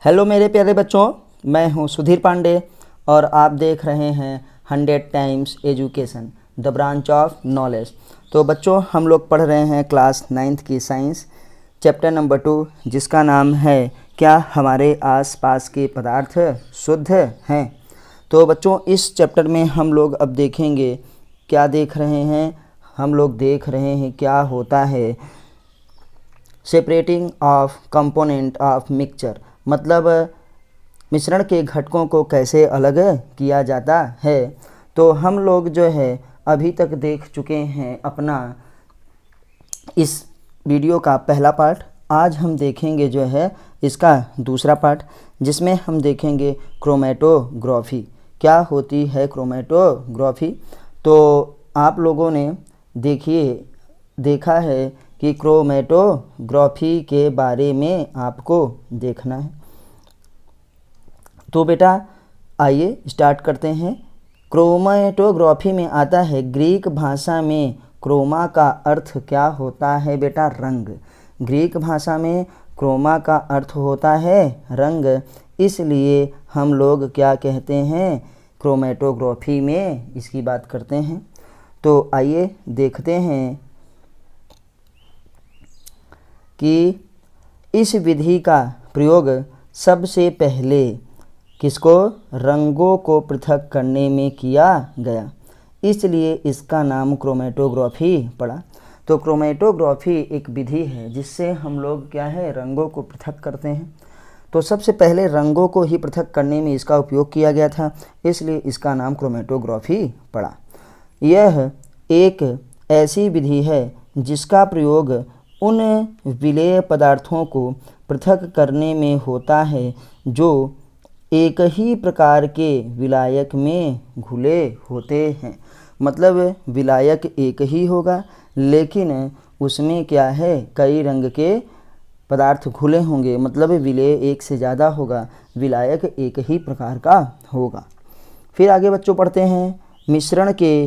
Hello मेरे प्यारे बच्चों, मैं हूं सुधीर पांडे और आप देख रहे हैं 100 times education the branch of knowledge. तो बच्चों, हम लोग पढ़ रहे हैं क्लास 9th की साइंस चैप्टर नंबर 2, जिसका नाम है क्या हमारे आसपास के पदार्थ शुद्ध हैं। तो बच्चों, इस चैप्टर में हम लोग अब देखेंगे, क्या देख रहे हैं हम लोग, देख रहे हैं क्या होता है separating of component of mixture, मतलब मिश्रण के घटकों को कैसे अलग किया जाता है। तो हम लोग जो है अभी तक देख चुके हैं अपना इस वीडियो का पहला पार्ट। आज हम देखेंगे जो है इसका दूसरा पार्ट, जिसमें हम देखेंगे क्रोमेटोग्राफी। क्या होती है क्रोमेटोग्राफी। तो आप लोगों ने देखा है कि क्रोमेटोग्राफी के बारे में आपको देखना है। तो बेटा आइए स्टार्ट करते हैं। क्रोमेटोग्राफी में आता है, ग्रीक भाषा में क्रोमा का अर्थ क्या होता है बेटा? रंग। ग्रीक भाषा में क्रोमा का अर्थ होता है रंग, इसलिए हम लोग क्या कहते हैं, क्रोमेटोग्राफी में इसकी बात करते हैं। तो आइए देखते हैं कि इस विधि का प्रयोग सबसे पहले किसको, रंगों को पृथक करने में किया गया, इसलिए इसका नाम क्रोमेटोग्राफी पड़ा। तो क्रोमेटोग्राफी एक विधि है जिससे हम लोग क्या है, रंगों को पृथक करते हैं। तो सबसे पहले रंगों को ही पृथक करने में इसका उपयोग किया गया था, इसलिए इसका नाम क्रोमेटोग्राफी पड़ा। यह एक ऐसी विधि है जिसका प्रयोग उन विलेय पदार्थों को पृथक करने में होता है जो एक ही प्रकार के विलायक में घुले होते हैं। मतलब विलायक एक ही होगा, लेकिन उसमें क्या है, कई रंग के पदार्थ घुले होंगे, मतलब विलेय एक से ज़्यादा होगा, विलायक एक ही प्रकार का होगा। फिर आगे बच्चों पढ़ते हैं, मिश्रण के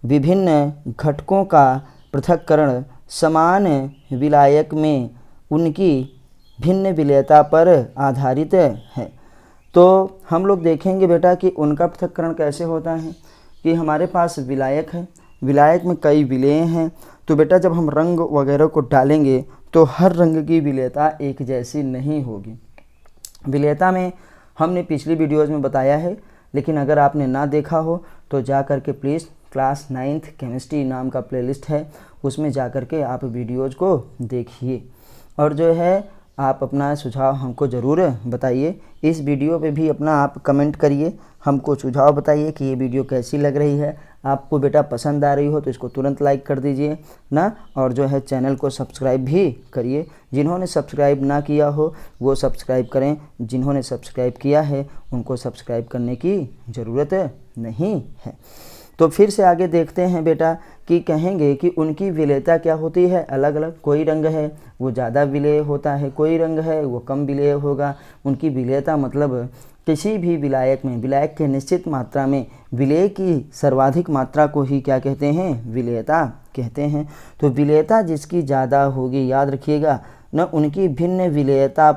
विभिन्न घटकों का पृथक्करण समान विलायक में उनकी भिन्न विलेयता पर आधारित है। तो हम लोग देखेंगे बेटा कि उनका पृथक्करण कैसे होता है कि हमारे पास विलायक है, विलायक में कई विलेय हैं। तो बेटा जब हम रंग वगैरह को डालेंगे तो हर रंग की विलेयता एक जैसी नहीं होगी। विलेयता में हमने पिछली वीडियोज़ में बताया है, लेकिन अगर आपने ना देखा हो तो जा कर के प्लीज़ क्लास 9th केमिस्ट्री नाम का प्लेलिस्ट है, उसमें जा कर के आप वीडियोज़ को देखिए और जो है आप अपना सुझाव हमको ज़रूर बताइए। इस वीडियो पे भी अपना आप कमेंट करिए, हमको सुझाव बताइए कि ये वीडियो कैसी लग रही है। आपको बेटा पसंद आ रही हो तो इसको तुरंत लाइक कर दीजिए ना, और जो है चैनल को सब्सक्राइब भी करिए। जिन्होंने सब्सक्राइब ना किया हो वो सब्सक्राइब करें, जिन्होंने सब्सक्राइब किया है उनको सब्सक्राइब करने की ज़रूरत नहीं है। तो फिर से आगे देखते हैं बेटा कि कहेंगे कि उनकी विलेयता क्या होती है, अलग अलग। कोई रंग है वो ज़्यादा विलेय होता है, कोई रंग है वो कम विलेय होगा। उनकी विलेयता मतलब किसी भी विलायक में विलायक के निश्चित मात्रा में विलेय की सर्वाधिक मात्रा को ही क्या कहते हैं, विलेयता कहते हैं। तो विलेयता जिसकी ज़्यादा होगी, याद रखिएगा न, उनकी भिन्न विलेयता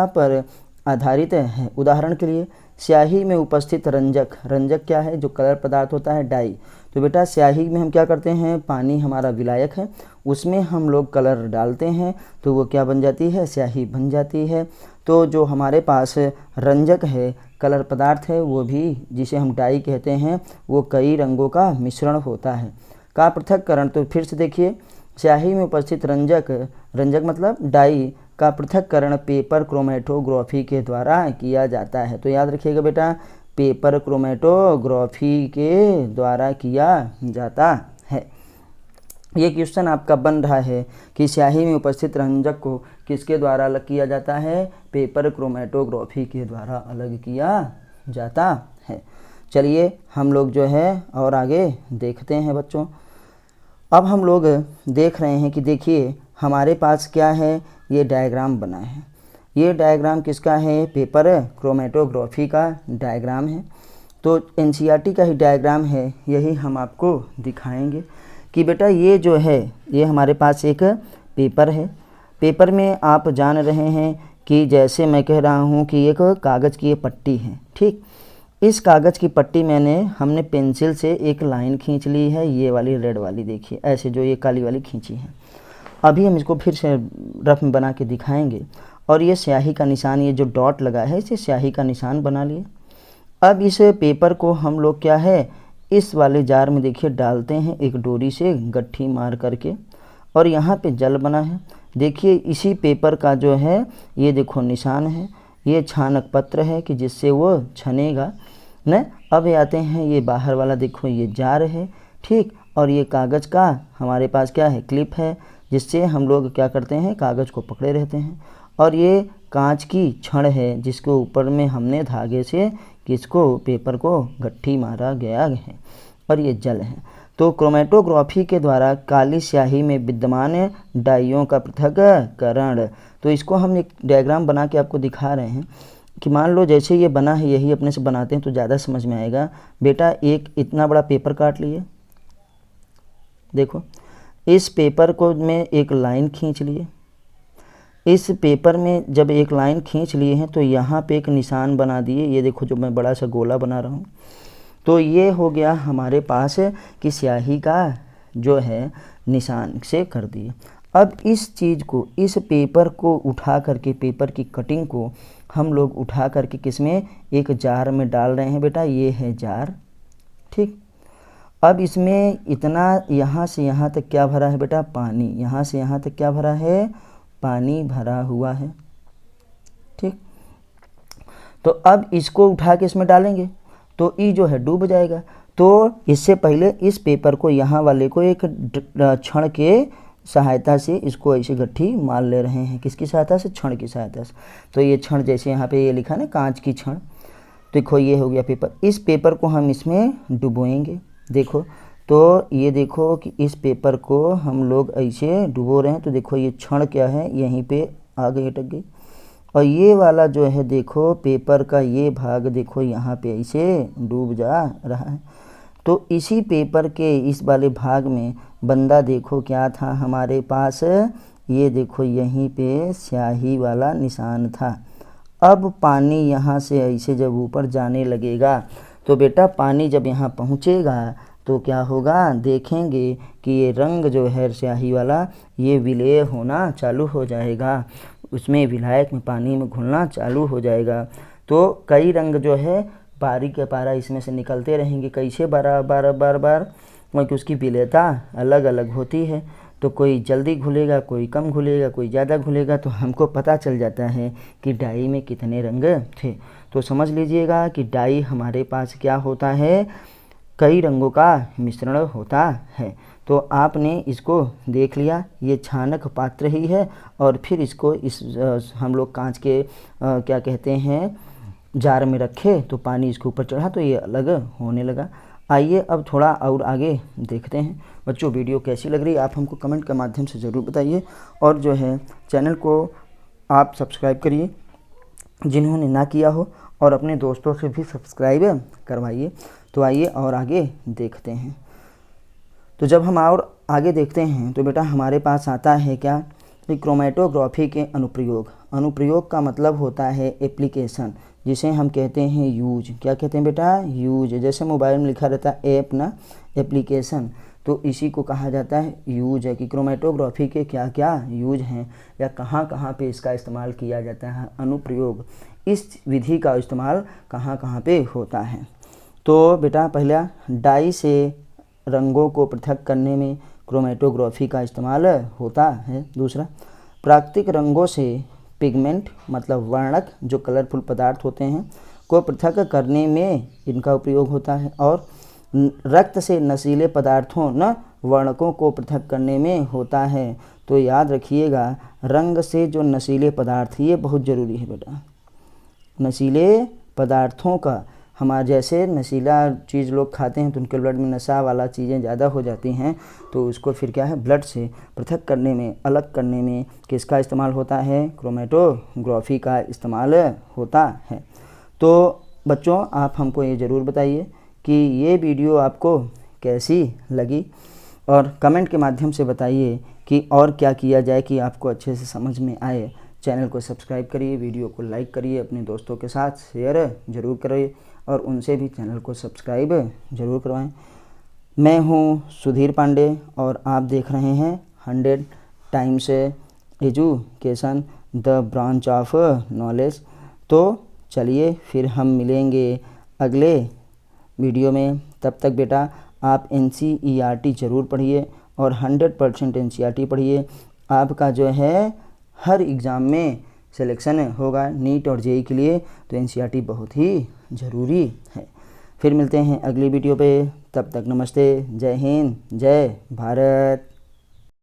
पर आधारित है। उदाहरण के लिए स्याही में उपस्थित रंजक, रंजक क्या है, जो कलर पदार्थ होता है, डाई। तो बेटा स्याही में हम क्या करते हैं, पानी हमारा विलायक है, उसमें हम लोग कलर डालते हैं तो वो क्या बन जाती है, स्याही बन जाती है। तो जो हमारे पास रंजक है, कलर पदार्थ है, वो भी जिसे हम डाई कहते हैं, वो कई रंगों का मिश्रण होता है। का पृथक्करण, तो फिर से देखिए, स्याही में उपस्थित रंजक, रंजक मतलब डाई का पृथक्करण पेपर क्रोमेटोग्राफी के द्वारा किया जाता है। तो याद रखिएगा बेटा, पेपर क्रोमेटोग्राफी के द्वारा किया जाता है। ये क्वेश्चन आपका बन रहा है कि स्याही में उपस्थित रंजक को किसके द्वारा अलग किया जाता है, पेपर क्रोमेटोग्राफी के द्वारा अलग किया जाता है। चलिए हम लोग जो है और आगे देखते हैं बच्चों। अब हम लोग देख रहे हैं कि देखिए हमारे पास क्या है, ये डायग्राम बना है। ये डायग्राम किसका है, पेपर क्रोमेटोग्राफी का डायग्राम है। तो एनसीईआरटी का ही डायग्राम है, यही हम आपको दिखाएंगे कि बेटा ये जो है, ये हमारे पास एक पेपर है। पेपर में आप जान रहे हैं कि जैसे मैं कह रहा हूँ कि एक कागज़ की ये पट्टी है, ठीक। इस कागज़ की पट्टी हमने पेंसिल से एक लाइन खींच ली है, ये वाली रेड वाली देखिए, ऐसे जो ये काली वाली खींची है। अभी हम इसको फिर से रफ में बना के दिखाएंगे। और ये स्याही का निशान, ये जो डॉट लगा है इसे स्याही का निशान बना लिए। अब इस पेपर को हम लोग क्या है, इस वाले जार में देखिए डालते हैं एक डोरी से गट्ठी मार करके, और यहाँ पे जल बना है। देखिए इसी पेपर का जो है ये देखो निशान है, ये छानक पत्र है कि जिससे वो छनेगा न। अब आते हैं ये बाहर वाला, देखो ये जार है, ठीक। और ये कागज़ का हमारे पास क्या है, क्लिप है, जिससे हम लोग क्या करते हैं, कागज़ को पकड़े रहते हैं। और ये कांच की छड़ है जिसके ऊपर में हमने धागे से किसको, पेपर को गट्ठी मारा गया है, और ये जल है। तो क्रोमेटोग्राफी के द्वारा काली स्याही में विद्यमान डाइयों का पृथक्करण, तो इसको हम एक डायग्राम बना के आपको दिखा रहे हैं कि मान लो जैसे ये बना है यही अपने से बनाते हैं तो ज़्यादा समझ में आएगा। बेटा एक इतना बड़ा पेपर काट लिए, देखो इस पेपर को में एक लाइन खींच लिए। इस पेपर में जब एक लाइन खींच लिए हैं तो यहाँ पे एक निशान बना दिए, ये देखो जो मैं बड़ा सा गोला बना रहा हूँ। तो ये हो गया हमारे पास कि स्याही का जो है निशान से कर दिए। अब इस चीज़ को, इस पेपर को उठा करके, पेपर की कटिंग को हम लोग उठा करके किसमें, एक जार में डाल रहे हैं। बेटा ये है जार, ठीक। अब इसमें इतना यहाँ से यहाँ तक क्या भरा है बेटा, पानी। यहाँ से यहाँ तक क्या भरा है, पानी भरा हुआ है, ठीक। तो अब इसको उठा के इसमें डालेंगे तो ये जो है डूब जाएगा। तो इससे पहले इस पेपर को, यहाँ वाले को एक छड़ के सहायता से इसको ऐसे गट्ठी मार ले रहे हैं। किसकी सहायता से, छड़ की सहायता से। तो ये छड़ जैसे यहाँ पे ये लिखा ना, कांच की छड़। देखो ये हो गया पेपर। इस पेपर को हम इसमें डुबोएंगे। देखो तो ये देखो कि इस पेपर को हम लोग ऐसे डुबो रहे हैं। तो देखो ये छड़ क्या है, यहीं पे आ गई, अटक गई। और ये वाला जो है देखो पेपर का ये भाग देखो यहाँ पे ऐसे डूब जा रहा है। तो इसी पेपर के इस वाले भाग में बंदा देखो क्या था हमारे पास, ये देखो यहीं पे स्याही वाला निशान था। अब पानी यहाँ से ऐसे जब ऊपर जाने लगेगा तो बेटा पानी जब यहाँ पहुँचेगा तो क्या होगा, देखेंगे कि ये रंग जो है स्याही वाला ये विलय होना चालू हो जाएगा, उसमें विलायक में पानी में घुलना चालू हो जाएगा। तो कई रंग जो है पारी के पारा इसमें से निकलते रहेंगे। कैसे, बार बार, क्योंकि उसकी विलयता अलग अलग होती है। तो कोई जल्दी घुलेगा, कोई कम घुलेगा, कोई ज़्यादा घुलेगा। तो हमको पता चल जाता है कि डाई में कितने रंग थे। तो समझ लीजिएगा कि डाई हमारे पास क्या होता है, कई रंगों का मिश्रण होता है। तो आपने इसको देख लिया, ये छानक पात्र ही है। और फिर इसको हम लोग कांच के क्या कहते हैं, जार में रखे तो पानी इसके ऊपर चढ़ा तो ये अलग होने लगा। आइए अब थोड़ा और आगे देखते हैं। बच्चों वीडियो कैसी लग रही है आप हमको कमेंट के माध्यम से ज़रूर बताइए। और जो है चैनल को आप सब्सक्राइब करिए जिन्होंने ना किया हो, और अपने दोस्तों से भी सब्सक्राइब करवाइए। तो आइए और आगे देखते हैं। तो जब हम और आगे देखते हैं तो बेटा हमारे पास आता है क्या, कि क्रोमेटोग्राफी के अनुप्रयोग। अनुप्रयोग का मतलब होता है एप्लीकेशन, जिसे हम कहते हैं यूज। क्या कहते हैं बेटा, यूज। जैसे मोबाइल में लिखा रहता है ऐप ना, एप्लीकेशन, तो इसी को कहा जाता है यूज है। कि क्रोमेटोग्राफी के क्या क्या यूज हैं या कहाँ कहाँ पे इसका इस्तेमाल किया जाता है। अनुप्रयोग, इस विधि का इस्तेमाल कहाँ कहाँ पे होता है। तो बेटा पहला, डाई से रंगों को पृथक करने में क्रोमेटोग्राफी का इस्तेमाल होता है। दूसरा, प्राकृतिक रंगों से पिगमेंट मतलब वर्णक जो कलरफुल पदार्थ होते हैं को पृथक करने में इनका उपयोग होता है। और रक्त से नशीले पदार्थों न वर्णकों को पृथक करने में होता है। तो याद रखिएगा, रंग से जो नशीले पदार्थ, ये बहुत ज़रूरी है बेटा। नशीले पदार्थों का, हमारे जैसे नशीला चीज़ लोग खाते हैं तो उनके ब्लड में नशा वाला चीज़ें ज़्यादा हो जाती हैं, तो उसको फिर क्या है, ब्लड से पृथक करने में, अलग करने में किसका इस्तेमाल होता है, क्रोमेटोग्राफी का इस्तेमाल होता है। तो बच्चों आप हमको ये ज़रूर बताइए कि ये वीडियो आपको कैसी लगी, और कमेंट के माध्यम से बताइए कि और क्या किया जाए कि आपको अच्छे से समझ में आए। चैनल को सब्सक्राइब करिए, वीडियो को लाइक करिए, अपने दोस्तों के साथ शेयर ज़रूर करिए और उनसे भी चैनल को सब्सक्राइब ज़रूर करवाएं। मैं हूं सुधीर पांडे और आप देख रहे हैं 100 times education, the branch of knowledge. तो चलिए फिर हम मिलेंगे अगले वीडियो में। तब तक बेटा आप NCERT ज़रूर पढ़िए और 100% NCERT पढ़िए। आपका जो है हर एग्ज़ाम में सिलेक्शन होगा नीट और JEE के लिए, तो NCERT बहुत ही ज़रूरी है। फिर मिलते हैं अगली वीडियो पे, तब तक नमस्ते, जय हिंद, जय भारत।